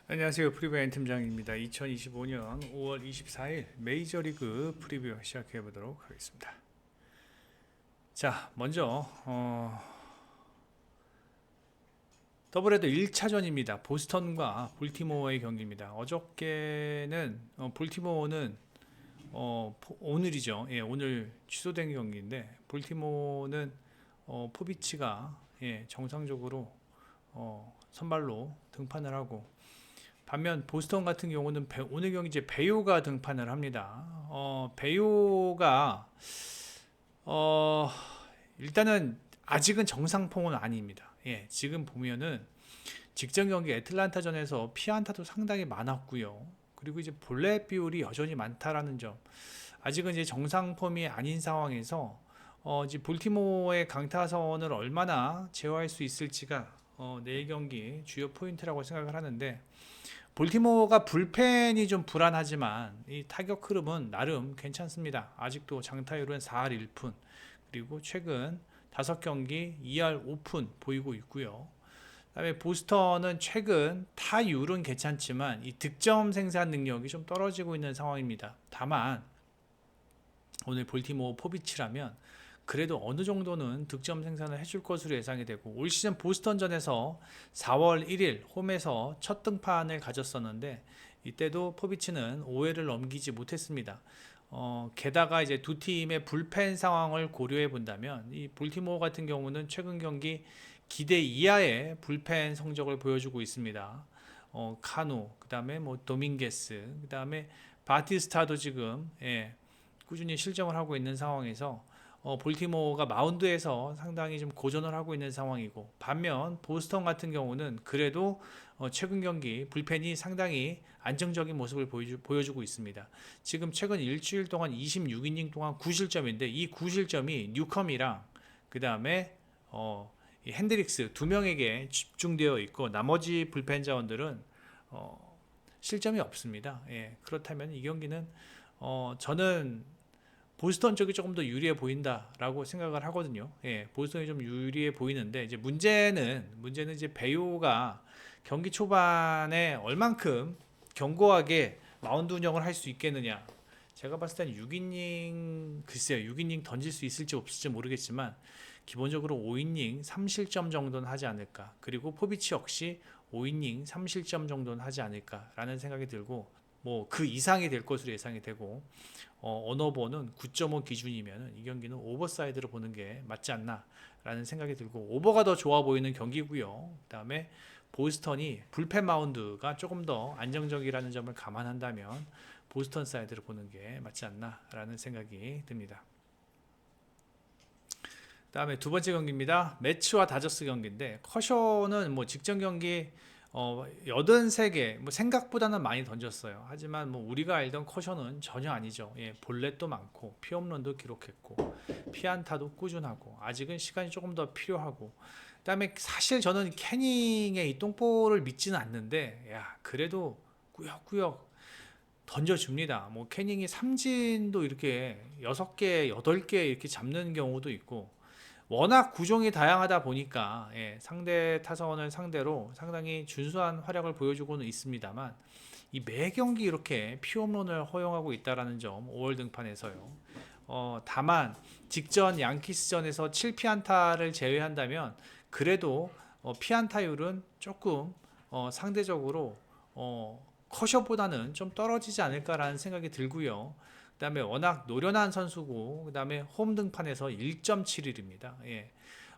안녕하세요. 프리뷰 팀장입니다. 2025년 5월 24일 메이저리그 프리뷰 시작해 보도록 하겠습니다. 자, 먼저 더블헤더 1차전입니다. 보스턴과 볼티모어의 경기입니다. 어저께는 볼티모어는 오늘이죠. 예, 오늘 취소된 경기인데 볼티모어는 포비치가 정상적으로 선발로 등판을 하고, 반면 보스턴 같은 경우는 오늘 경기 이제 베요가 등판을 합니다. 베요가 어, 일단은 아직은 정상폼은 아닙니다. 예, 지금 보면은 직전 경기 애틀란타전에서 피안타도 상당히 많았고요. 그리고 이제 볼넷 비율이 여전히 많다라는 점. 아직은 이제 정상폼이 아닌 상황에서 이제 볼티모어의 강타선을 얼마나 제어할 수 있을지가 내일 경기 주요 포인트라고 생각을 하는데, 볼티모어가 불펜이 좀 불안하지만 이 타격 흐름은 나름 괜찮습니다. 아직도 장타율은 4할 1푼, 그리고 최근 5경기 2할 5푼 보이고 있고요. 그다음에 보스턴은 최근 타율은 괜찮지만 이 득점 생산 능력이 좀 떨어지고 있는 상황입니다. 다만 오늘 볼티모어 포비치라면 그래도 어느 정도는 득점 생산을 해줄 것으로 예상이 되고, 올 시즌 보스턴전에서 4월 1일 홈에서 첫 등판을 가졌었는데 이때도 포비치는 5회를 넘기지 못했습니다. 게다가 이제 두 팀의 불펜 상황을 고려해 본다면 이 볼티모어 같은 경우는 최근 경기 기대 이하의 불펜 성적을 보여주고 있습니다. 카누, 그다음에 뭐 도밍게스, 그다음에 바티스타도 지금 꾸준히 실점을 하고 있는 상황에서 볼티모어가 마운드에서 상당히 좀 고전을 하고 있는 상황이고, 반면 보스턴 같은 경우는 그래도 최근 경기 불펜이 상당히 안정적인 모습을 보여주고 있습니다. 지금 최근 일주일 동안 26이닝 동안 9실점인데 이 9실점이 뉴컴이랑 그 다음에 핸드릭스 두 명에게 집중되어 있고, 나머지 불펜 자원들은 실점이 없습니다. 예, 그렇다면 이 경기는 저는 보스턴 쪽이 조금 더 유리해 보인다라고 생각을 하거든요. 예, 보스턴이 좀 유리해 보이는데 이제 문제는 이제 베요가 경기 초반에 얼만큼 견고하게 마운드 운영을 할 수 있겠느냐. 제가 봤을 땐 6이닝, 글쎄요, 6이닝 던질 수 있을지 없을지 모르겠지만 기본적으로 5이닝 3실점 정도는 하지 않을까. 그리고 포비치 역시 5이닝 3실점 정도는 하지 않을까라는 생각이 들고, 뭐 그 이상이 될 것으로 예상이 되고, 언어버는 9.5 기준이면 이 경기는 오버사이드로 보는 게 맞지 않나라는 생각이 들고, 오버가 더 좋아 보이는 경기고요. 그다음에 보스턴이 불펜 마운드가 조금 더 안정적이라는 점을 감안한다면 보스턴 사이드로 보는 게 맞지 않나라는 생각이 듭니다. 그다음에 두 번째 경기입니다. 매츠와 다저스 경기인데, 커쇼는 뭐 직전 경기 83개, 뭐 생각보다는 많이 던졌어요. 하지만 뭐 우리가 알던 커쇼는 전혀 아니죠. 예, 볼넷도 많고 피홈런도 기록했고 피안타도 꾸준하고 아직은 시간이 조금 더 필요하고, 그다음에 사실 저는 캐닝의 이 똥볼을 믿지는 않는데, 야, 그래도 꾸역꾸역 던져줍니다. 뭐 캐닝이 삼진도 이렇게 6개, 8개 이렇게 잡는 경우도 있고, 워낙 구종이 다양하다 보니까 상대 타선을 상대로 상당히 준수한 활약을 보여주고는 있습니다만, 이 매 경기 이렇게 피홈런을 허용하고 있다라는 점, 5월 등판에서요. 다만 직전 양키스전에서 7피안타를 제외한다면 그래도 피안타율은 조금 상대적으로 커셔보다는 좀 떨어지지 않을까라는 생각이 들고요. 그다음에 워낙 노련한 선수고, 그다음에 홈 등판에서 1.71입니다. 예.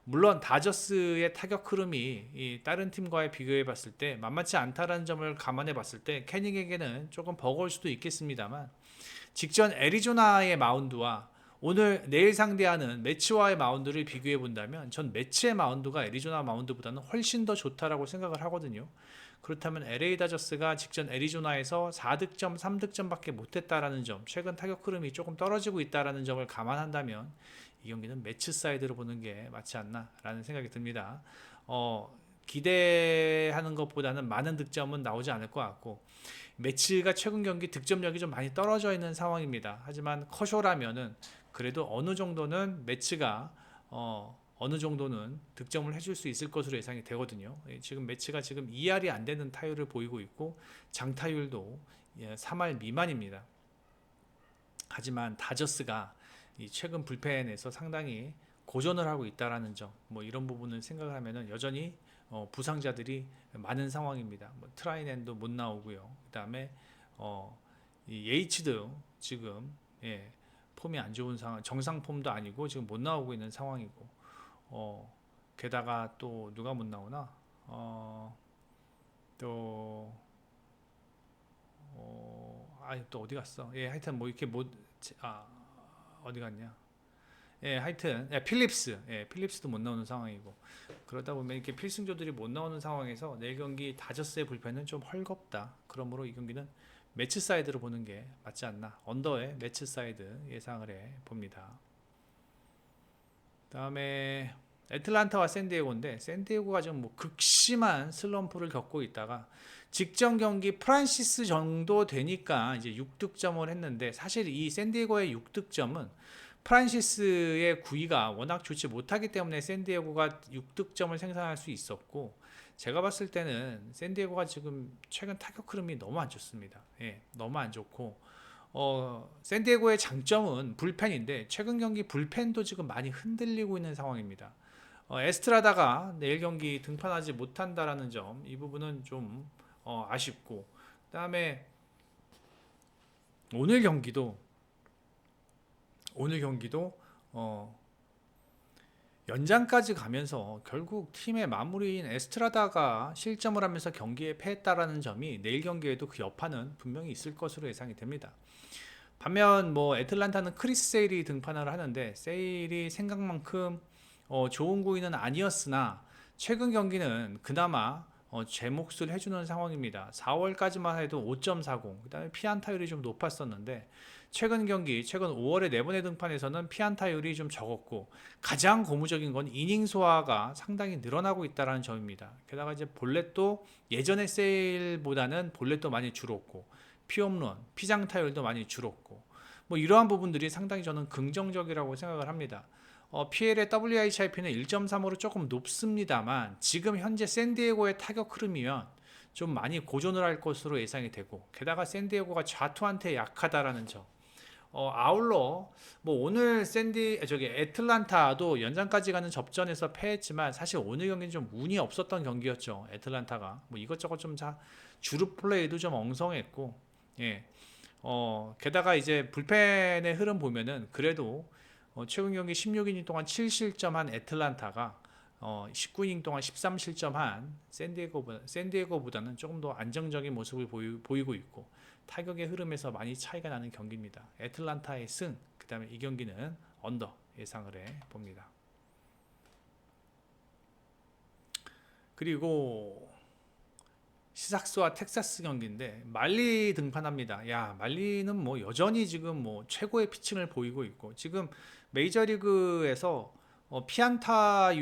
물론 다저스의 타격 흐름이 다른 팀과의 비교해 봤을 때 만만치 않다라는 점을 감안해 봤을 때 캐닝에게는 조금 버거울 수도 있겠습니다만, 직전 애리조나의 마운드와 오늘 내일 상대하는 매치와의 마운드를 비교해 본다면 전 매치의 마운드가 애리조나 마운드보다는 훨씬 더 좋다라고 생각을 하거든요. 그렇다면 LA 다저스가 직전 애리조나에서 4득점, 3득점밖에 못했다라는 점, 최근 타격 흐름이 조금 떨어지고 있다라는 점을 감안한다면 이 경기는 매치 사이드로 보는 게 맞지 않나라는 생각이 듭니다. 기대하는 것보다는 많은 득점은 나오지 않을 것 같고, 매치가 최근 경기 득점력이 좀 많이 떨어져 있는 상황입니다. 하지만 커쇼라면은 그래도 어느 정도는 매치가 어느 정도는 득점을 해줄 수 있을 것으로 예상이 되거든요. 지금 매치가 지금 2할이 안 되는 타율을 보이고 있고 장타율도 3할 미만입니다. 하지만 다저스가 이 최근 불펜에서 상당히 고전을 하고 있다라는 점, 뭐 이런 부분을 생각을 하면은 여전히 부상자들이 많은 상황입니다. 뭐 트라이넨도 못 나오고요. 그다음에 이 예이츠도 지금 폼이 안 좋은 상황, 정상 폼도 아니고 지금 못 나오고 있는 상황이고, 게다가 또 누가 못 나오나? 또 또 어디 갔어? 하여튼 뭐 이렇게 못, 어디 갔냐? 하여튼 필립스도 못 나오는 상황이고, 그러다 보면 이렇게 필승조들이 못 나오는 상황에서 내일 경기 다저스의 불펜은 좀 헐겁다. 그러므로 이 경기는 매치 사이드로 보는 게 맞지 않나. 언더의 매치 사이드 예상을 해 봅니다. 다음에 애틀란타와 샌디에고인데, 샌디에고가 지금 뭐 극심한 슬럼프를 겪고 있다가 직전 경기 프란시스 정도 되니까 이제 6득점을 했는데, 사실 이 샌디에고의 6득점은 프란시스의 구위가 워낙 좋지 못하기 때문에 샌디에고가 6득점을 생산할 수 있었고, 제가 봤을 때는 샌디에고가 지금 최근 타격 흐름이 너무 안 좋습니다. 너무 안 좋고, 샌디에고의 장점은 불펜인데 최근 경기 불펜도 지금 많이 흔들리고 있는 상황입니다. 에스트라다가 내일 경기 등판하지 못한다라는 점, 이 부분은 좀 아쉽고, 그다음에 오늘 경기도 연장까지 가면서 결국 팀의 마무리인 에스트라다가 실점을 하면서 경기에 패했다라는 점이 내일 경기에도 그 여파는 분명히 있을 것으로 예상이 됩니다. 반면 뭐 애틀란타는 크리스 세일이 등판을 하는데, 세일이 생각만큼 좋은 구위는 아니었으나 최근 경기는 그나마 제 몫을 해주는 상황입니다. 4월까지만 해도 5.40, 그 다음에 피안타율이 좀 높았었는데, 최근 5월에 4번의 등판에서는 피안타율이 좀 적었고, 가장 고무적인 건 이닝 소화가 상당히 늘어나고 있다는 점입니다. 게다가 이제 볼넷도 예전의 세일보다는 볼넷도 많이 줄었고, 피홈런, 피장타율도 많이 줄었고, 뭐 이러한 부분들이 상당히 저는 긍정적이라고 생각을 합니다. PL의 WHIP는 1.35로 조금 높습니다만, 지금 현재 샌디에고의 타격 흐름이면 좀 많이 고전을 할 것으로 예상이 되고, 게다가 샌디에고가 좌투한테 약하다라는 점. 아울러 뭐 오늘 애틀란타도 연장까지 가는 접전에서 패했지만, 사실 오늘 경기는 좀 운이 없었던 경기였죠. 애틀란타가 뭐 이것저것 좀 주루 플레이도 좀 엉성했고, 게다가 이제 불펜의 흐름 보면은 그래도 최근 경기 16이닝 동안 7실점한 애틀란타가 19이닝 동안 13실점한 샌디에고보다는 조금 더 안정적인 모습을 보이고 있고, 타격의 흐름에서 많이 차이가 나는 경기입니다. 애틀란타의 승, 그 다음에 이 경기는 언더 예상을 해 봅니다. 그리고 시삭스와 텍사스 경기인데 말리 등판합니다. 말리는 뭐 여전히 지금 뭐 최고의 피칭을 보이고 있고, 지금 메이저리그에서 피안타가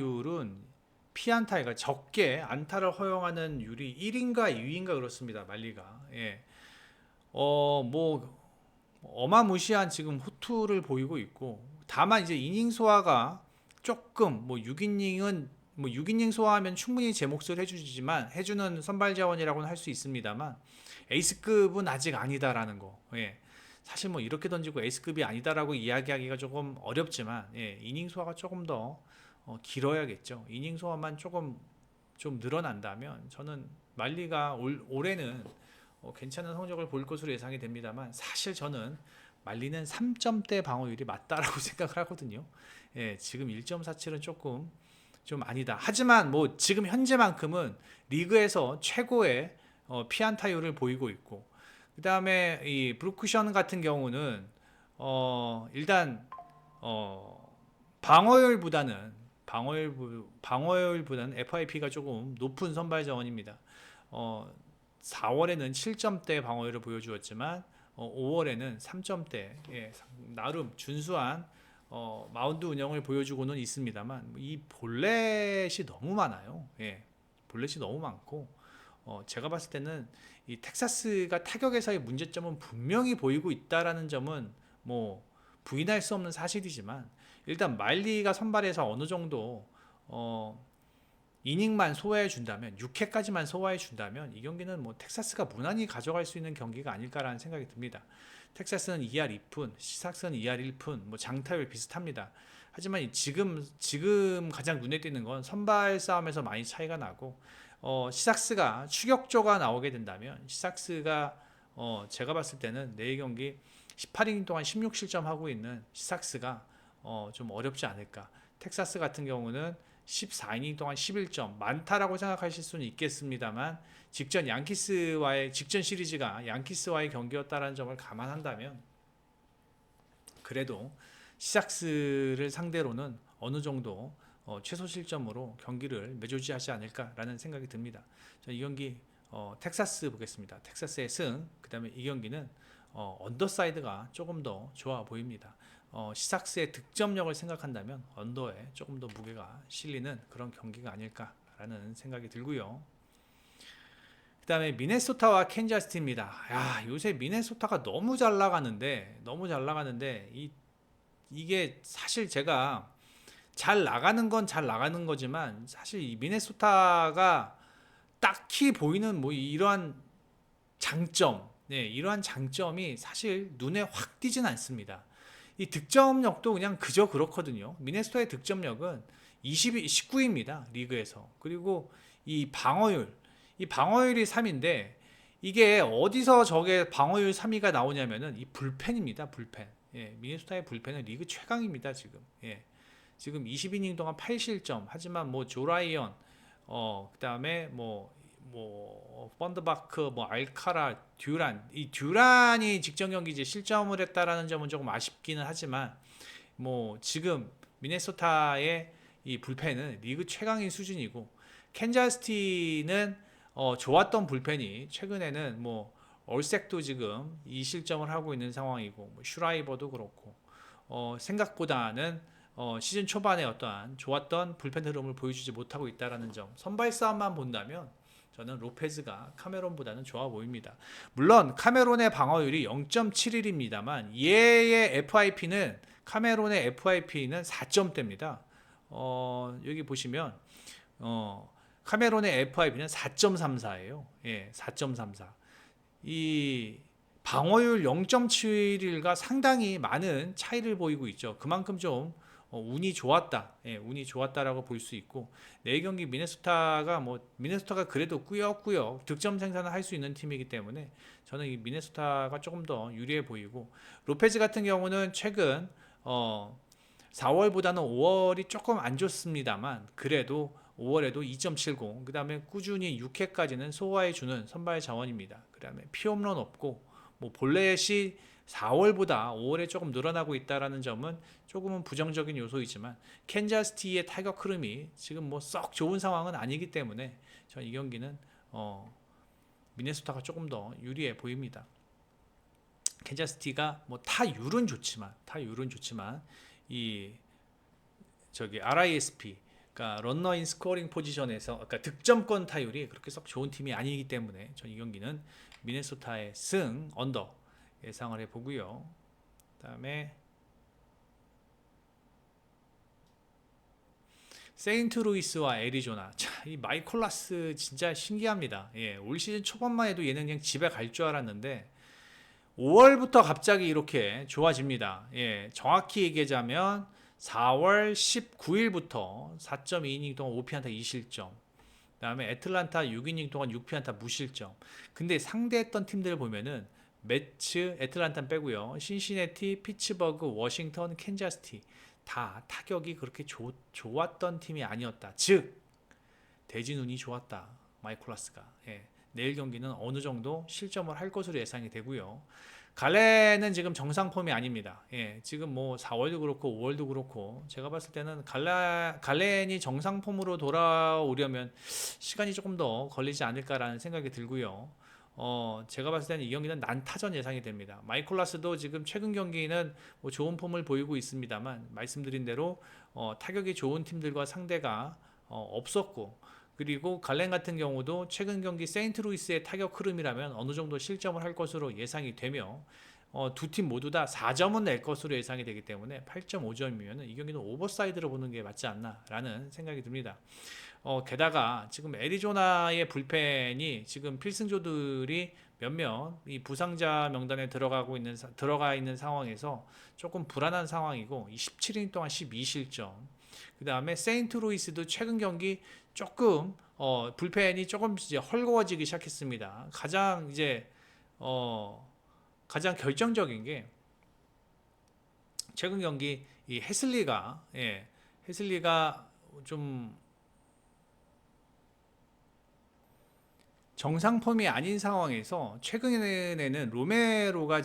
적게 안타를 허용하는 율이 1인가 2위인가 그렇습니다. 말리가. 뭐 어마무시한 지금 호투를 보이고 있고, 다만 이제 이닝 소화가 조금 뭐 6이닝 소화하면 충분히 제 몫을 해주는 선발 자원이라고는 할 수 있습니다만, 에이스급은 아직 아니다라는 거. 사실 뭐 이렇게 던지고 에이스급이 아니다라고 이야기하기가 조금 어렵지만, 이닝 소화가 조금 더 길어야겠죠. 이닝 소화만 조금 좀 늘어난다면 저는 말리가 올해는 괜찮은 성적을 볼 것으로 예상이 됩니다만, 사실 저는 말리는 3점대 방어율이 맞다라고 생각을 하거든요. 지금 1.47은 조금 좀 아니다. 하지만 뭐 지금 현재만큼은 리그에서 최고의 피안타율을 보이고 있고, 그 다음에 이 브루크션 같은 경우는 일단 방어율보다는 FIP가 조금 높은 선발 자원입니다. 4월에는 7점대 방어율을 보여주었지만 5월에는 3점대, 나름 준수한 마운드 운영을 보여주고는 있습니다만, 이 볼넷이 너무 많아요. 볼넷이 너무 많고, 제가 봤을 때는 이 텍사스가 타격에서의 문제점은 분명히 보이고 있다라는 점은 뭐 부인할 수 없는 사실이지만, 일단 마일리가 선발해서 어느 정도 이닝만 소화해 준다면 6회까지만 소화해 준다면 이 경기는 뭐 텍사스가 무난히 가져갈 수 있는 경기가 아닐까라는 생각이 듭니다. 텍사스는 2할 2푼, 시삭스는 2할 1푼, 뭐 장타율 비슷합니다. 하지만 지금 가장 눈에 띄는 건 선발 싸움에서 많이 차이가 나고 시삭스가 추격조가 나오게 된다면 시삭스가 제가 봤을 때는 내일 경기 18이닝 동안 16실점 하고 있는 시삭스가 좀 어렵지 않을까. 텍사스 같은 경우는 14이닝 동안 11점 많다라고 생각하실 수는 있겠습니다만 직전 시리즈가 양키스와의 경기였다라는 점을 감안한다면 그래도 시삭스를 상대로는 어느 정도 최소 실점으로 경기를 매조지하지 않을까라는 생각이 듭니다. 이 경기 텍사스 보겠습니다. 텍사스의 승. 그다음에 이 경기는 언더사이드가 조금 더 좋아 보입니다. 시삭스의 득점력을 생각한다면 언더에 조금 더 무게가 실리는 그런 경기가 아닐까라는 생각이 들고요. 그 다음에 미네소타와 캔자스티입니다. 요새 미네소타가 너무 잘 나가는데 이게 사실 제가 잘 나가는 건 잘 나가는 거지만 사실 이 미네소타가 딱히 보이는 뭐 이러한 이러한 장점이 사실 눈에 확 띄진 않습니다. 이 득점력도 그냥 그저 그렇거든요. 미네소타의 득점력은 19위입니다. 리그에서. 그리고 이 방어율이 3인데 이게 어디서 저게 방어율 3위가 나오냐면은 이 불펜입니다. 불펜. 미네소타의 불펜은 리그 최강입니다. 지금 20이닝 동안 8실점. 하지만 뭐 조라이언, 그다음에 펀드바크, 알카라, 이 듀란이 직전 경기 이제 실점을 했다라는 점은 조금 아쉽기는 하지만 지금 미네소타의 이 불펜은 리그 최강인 수준이고 캔자스티는 좋았던 불펜이 최근에는 얼색도 지금 2실점을 하고 있는 상황이고 슈라이버도 그렇고 생각보다는 시즌 초반에 어떠한 좋았던 불펜 흐름을 보여주지 못하고 있다는 점. 선발 싸움만 본다면 저는 로페즈가 카메론보다는 좋아 보입니다. 물론 카메론의 방어율이 0.71입니다만 카메론의 FIP는 4점대입니다. 여기 보시면 카메론의 FIP는 4.34예요. 4.34. 이 방어율 0.71과 상당히 많은 차이를 보이고 있죠. 그만큼 좀 운이 좋았다. 운이 좋았다라고 볼 수 있고 내일 경기 미네소타가 그래도 꾸역꾸역 득점 생산을 할 수 있는 팀이기 때문에 저는 이 미네소타가 조금 더 유리해 보이고 로페즈 같은 경우는 최근 4월보다는 5월이 조금 안 좋습니다만 그래도 5월에도 2.70 그다음에 꾸준히 6회까지는 소화해주는 선발 자원입니다. 그다음에 피홈런 없고 볼넷이 4월보다 5월에 조금 늘어나고 있다라는 점은 조금은 부정적인 요소이지만 캔자스티의 타격 흐름이 지금 썩 좋은 상황은 아니기 때문에 저는 이 경기는 미네소타가 조금 더 유리해 보입니다. 캔자스티가 타율은 좋지만 이 RISP 그러니까 런너인 스코어링 포지션에서 그러니까 득점권 타율이 그렇게 썩 좋은 팀이 아니기 때문에 저는 이 경기는 미네소타의 승 언더 예상을 해보고요. 그다음에 세인트루이스와 애리조나. 이 마이콜라스 진짜 신기합니다. 올 시즌 초반만 해도 얘는 그냥 집에 갈 줄 알았는데 5월부터 갑자기 이렇게 좋아집니다. 정확히 얘기하자면 4월 19일부터 4.2이닝 동안 5피안타 2실점. 그다음에 애틀란타 6이닝 동안 6피안타 무실점. 근데 상대했던 팀들 보면은 매츠, 애틀란타 빼고요. 신시내티, 피츠버그, 워싱턴, 캔자스티 다 타격이 그렇게 좋았던 팀이 아니었다. 즉 대진운이 좋았다. 마이콜라스가. 내일 경기는 어느 정도 실점을 할 것으로 예상이 되고요. 갈렌은 지금 정상 폼이 아닙니다. 지금 4월도 그렇고 5월도 그렇고 제가 봤을 때는 갈렌이 정상 폼으로 돌아오려면 시간이 조금 더 걸리지 않을까라는 생각이 들고요. 제가 봤을 때는 이 경기는 난타전 예상이 됩니다. 마이콜라스도 지금 최근 경기는 좋은 폼을 보이고 있습니다만 말씀드린 대로 타격이 좋은 팀들과 상대가 없었고 그리고 갈렌 같은 경우도 최근 경기 세인트루이스의 타격 흐름이라면 어느 정도 실점을 할 것으로 예상이 되며 두 팀 모두 다 4점은 낼 것으로 예상이 되기 때문에 8.5점이면 이 경기는 오버사이드로 보는 게 맞지 않나라는 생각이 듭니다. 게다가 지금 애리조나의 불펜이 지금 필승조들이 몇몇 이 부상자 명단에 들어가 있는 상황에서 조금 불안한 상황이고 17이닝 동안 12실점. 그 다음에 세인트루이스도 최근 경기 조금 불펜이 조금 이제 헐거워지기 시작했습니다. 가장 결정적인 게 최근 경기 이 헤슬리가 좀 정상 폼이 아닌 상황에서 최근에는 로메로가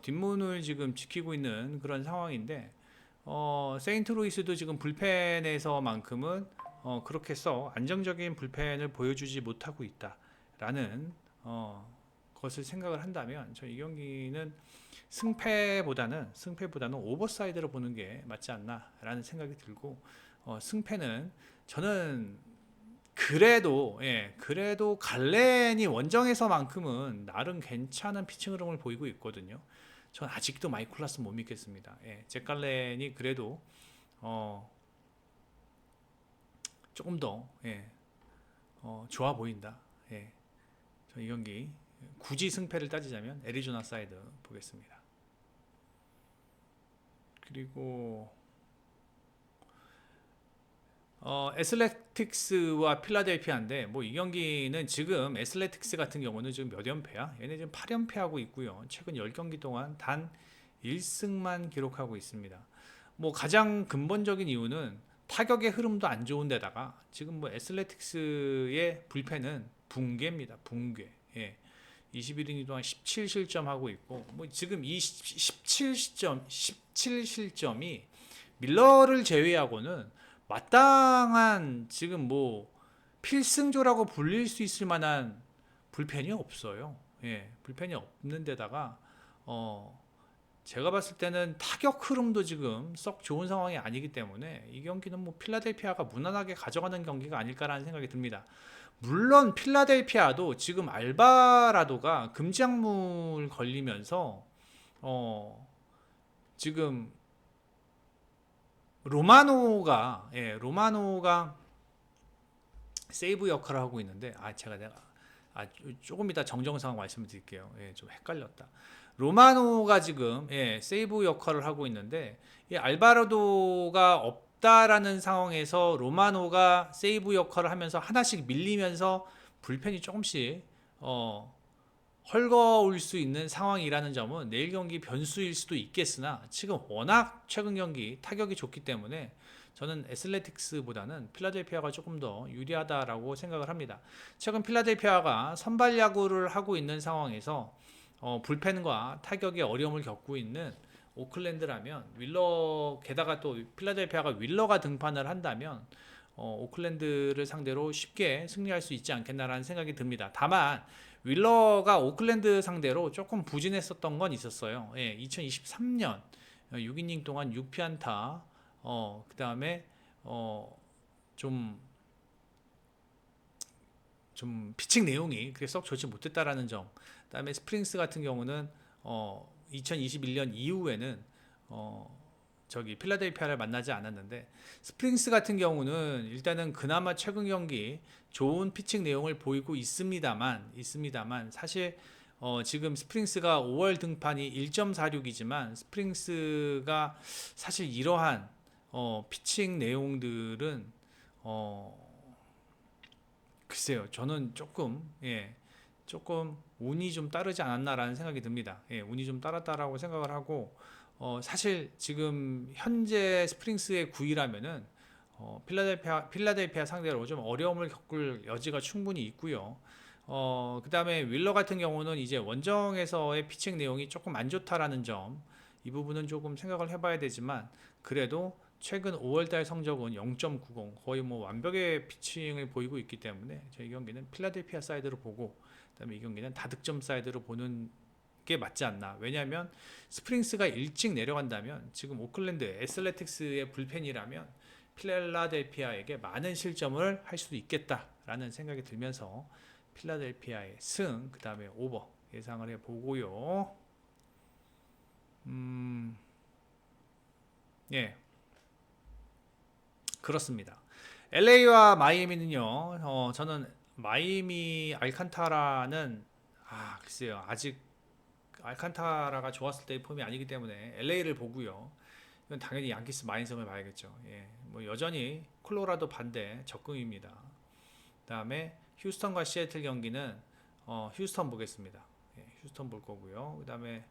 뒷문을 지금 지키고 있는 그런 상황인데 세인트루이스도 지금 불펜에서만큼은 그렇게 써 안정적인 불펜을 보여주지 못하고 있다라는 것을 생각을 한다면 저 이 경기는 승패보다는 오버사이드로 보는 게 맞지 않나라는 생각이 들고 승패는 저는 그래도 갈렌이 원정에서만큼은 나름 괜찮은 피칭 흐름을 보이고 있거든요. 전 아직도 마이콜라스 못 믿겠습니다. 잭 갈렌이 그래도 조금 더 좋아 보인다. 전 이 경기 굳이 승패를 따지자면 애리조나 사이드 보겠습니다. 그리고 애슬레틱스와 필라델피아인데 뭐 이 경기는 지금 애슬레틱스 같은 경우는 지금 몇 연패야? 얘네 지금 8연패하고 있고요. 최근 10경기 동안 단 1승만 기록하고 있습니다. 뭐 가장 근본적인 이유는 타격의 흐름도 안 좋은 데다가 지금 뭐 애슬레틱스의 불펜은 붕괴입니다. 붕괴. 21이닝 동안 17실점하고 있고 뭐 지금 이 17실점이 밀러를 제외하고는 마땅한 지금 뭐 필승조라고 불릴 수 있을 만한 불펜이 없어요. 불펜이 없는 데다가 제가 봤을 때는 타격 흐름도 지금 썩 좋은 상황이 아니기 때문에 이 경기는 뭐 필라델피아가 무난하게 가져가는 경기가 아닐까라는 생각이 듭니다. 물론 필라델피아도 지금 알바라도가 금지약물 걸리면서 지금 로마노가 세이브 역할을 하고 있는데 조금 이따 정정상 말씀을 드릴게요. 좀 헷갈렸다. 로마노가 지금 세이브 역할을 하고 있는데 이 알바라도가 없다라는 상황에서 로마노가 세이브 역할을 하면서 하나씩 밀리면서 불펜이 조금씩 헐거울 수 있는 상황이라는 점은 내일 경기 변수일 수도 있겠으나 지금 워낙 최근 경기 타격이 좋기 때문에 저는 애슬레틱스보다는 필라델피아가 조금 더 유리하다라고 생각을 합니다. 최근 필라델피아가 선발 야구를 하고 있는 상황에서 불펜과 타격에 어려움을 겪고 있는 오클랜드라면 게다가 또 필라델피아가 윌러가 등판을 한다면 오클랜드를 상대로 쉽게 승리할 수 있지 않겠나라는 생각이 듭니다. 다만 윌러가 오클랜드 상대로 조금 부진했었던 건 있었어요. 2023년 6이닝 동안 6피안타, 그 다음에 좀 피칭 내용이 그렇게 썩 좋지 못했다라는 점. 그 다음에 스프링스 같은 경우는 2021년 이후에는 필라델피아를 만나지 않았는데 스프링스 같은 경우는 일단은 그나마 최근 경기 좋은 피칭 내용을 보이고 있습니다만 사실 지금 스프링스가 5월 등판이 1.46이지만 스프링스가 사실 이러한 피칭 내용들은 글쎄요, 저는 조금 운이 좀 따르지 않았나라는 생각이 듭니다. 운이 좀 따랐다라고 생각을 하고 사실 지금 현재 스프링스의 9위라면은 필라델피아 상대로 좀 어려움을 겪을 여지가 충분히 있고요. 그 다음에 윌러 같은 경우는 이제 원정에서의 피칭 내용이 조금 안 좋다라는 점, 이 부분은 조금 생각을 해봐야 되지만 그래도 최근 5월달 성적은 0.90 거의 뭐 완벽의 피칭을 보이고 있기 때문에 저희 경기는 필라델피아 사이드로 보고 그다음에 이 경기는 다득점 사이드로 보는 게 맞지 않나. 왜냐하면 스프링스가 일찍 내려간다면 지금 오클랜드 애슬레틱스의 불펜이라면 필라델피아에게 많은 실점을 할 수도 있겠다라는 생각이 들면서 필라델피아의 승, 그 다음에 오버 예상을 해보고요. 예, 그렇습니다. LA와 마이애미는요. 저는 마이애미 알칸타라는 글쎄요. 아직 알칸타라가 좋았을 때의 폼이 아니기 때문에 LA를 보고요. 이건 당연히 양키스 마인섬을 봐야겠죠. 예, 뭐 여전히 콜로라도 반대 적극입니다. 그다음에 휴스턴과 시애틀 경기는 휴스턴 보겠습니다. 예, 휴스턴 볼 거고요. 그다음에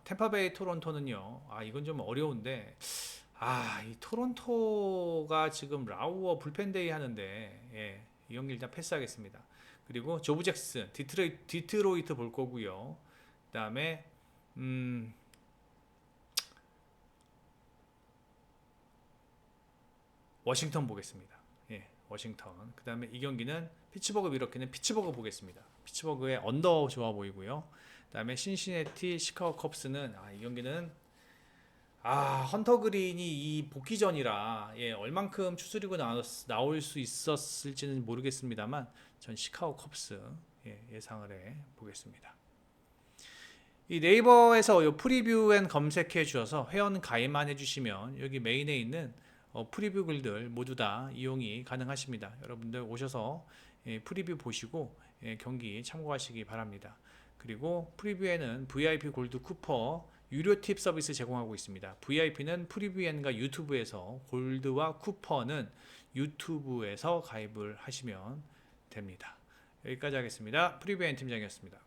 템파베이 토론토는요. 이건 좀 어려운데 이 토론토가 지금 라우어 불펜데이 하는데 예, 이 경기 일단 패스하겠습니다. 그리고 조브 잭슨 디트로이트 볼 거고요. 그다음에 워싱턴 보겠습니다. 예, 워싱턴. 그다음에 이 경기는 피츠버그 미러키는 피츠버그 보겠습니다. 피츠버그의 언더 좋아 보이고요. 그다음에 신시내티 시카고 컵스는 이 경기는 헌터 그린이 이 복귀전이라 예, 얼만큼 추스리고 나올 수 있었을지는 모르겠습니다만 전 시카고 컵스 예상을 해 보겠습니다. 이 네이버에서 요 프리뷰 앤 검색해 주셔서 회원 가입만 해주시면 여기 메인에 있는 프리뷰 글들 모두 다 이용이 가능하십니다. 여러분들 오셔서 프리뷰 보시고 경기 참고하시기 바랍니다. 그리고 프리뷰에는 VIP 골드 쿠퍼 유료 팁 서비스 제공하고 있습니다. VIP는 프리뷰엔과 유튜브에서, 골드와 쿠퍼는 유튜브에서 가입을 하시면 됩니다. 여기까지 하겠습니다. 프리뷰엔 팀장이었습니다.